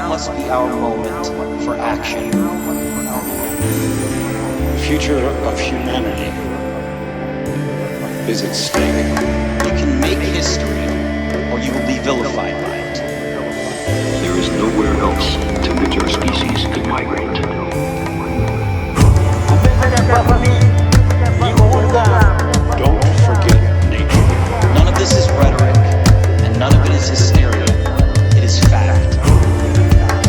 must be our moment for action. The future of humanity is at stake. You can make history, or you will be vilified by it. There is nowhere else to which our species could migrate. Don't forget nature. None of this is rhetoric, and none of it is hysteria. It is fact.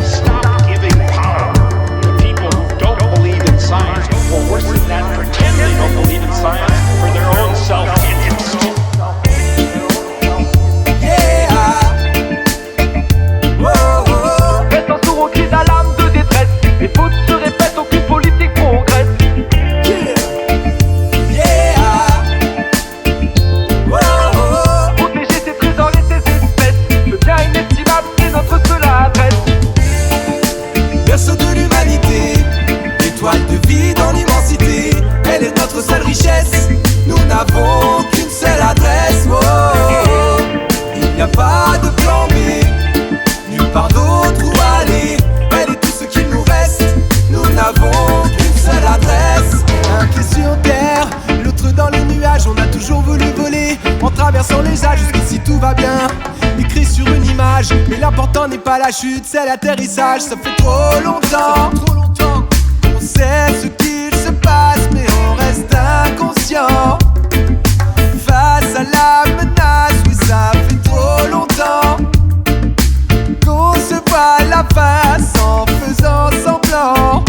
Stop giving power to people who don't believe in science, or worse than that, pretend they don't believe in science for their own self-interest. Restant sourd aux cris d'alarme de détresse. Les fautes se répètent, aucune politique progresse. Protéger ses trésors et ses espèces. Le bien inestimable, c'est notre seule adresse. Berceau de l'humanité, étoile de vie dans l'immensité. Elle est notre seule richesse. Nous n'avons qu'une seule adresse. Oh, il n'y a pas de plan B, nulle part d'autre où aller. Elle est tout ce qu'il nous reste. Nous n'avons qu'une seule adresse. Un pied sur terre, l'autre dans les nuages. On a toujours voulu voler en traversant les âges. Jusqu'ici tout va bien, écrit sur une image. Mais l'important n'est pas la chute, c'est l'atterrissage. Ça fait trop longtemps qu'on sait ce qu'il se passe, mais on reste inconscient face à la menace. Oui, ça fait trop longtemps qu'on se voit la face en faisant semblant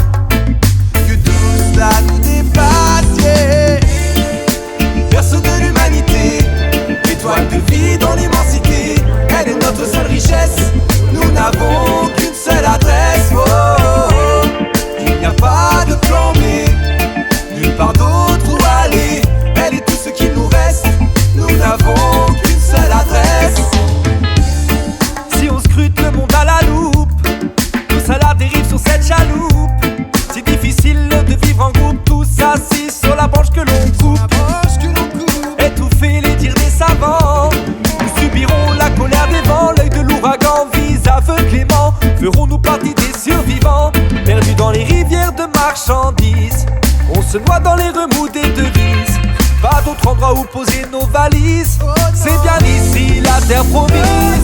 que tout cela nous dépasse, yeah. Berceau de l'humanité, étoile de vie dans l'immensité. Elle est notre seule richesse. Nous n'avons qu'une seule adresse. Oh, oh, oh. Il n'y a pas de plan B, nulle part d'autre où aller. Elle est tout ce qu'il nous reste. Nous n'avons qu'une seule adresse. Si on scrute le monde à la loupe, tous à la dérive sur cette chaloupe. C'est difficile de vivre en groupe, tous assis sur la branche que l'on coupe. Étouffer les dires des savants, nous subirons la colère des vents. L'œil de l'ouragan vise aveuglément. Ferons-nous partie des survivants, perdus dans les rivières de marchandises? On se noie dans les remous des devises. Pas d'autre endroit où poser nos valises. C'est bien ici la terre promise.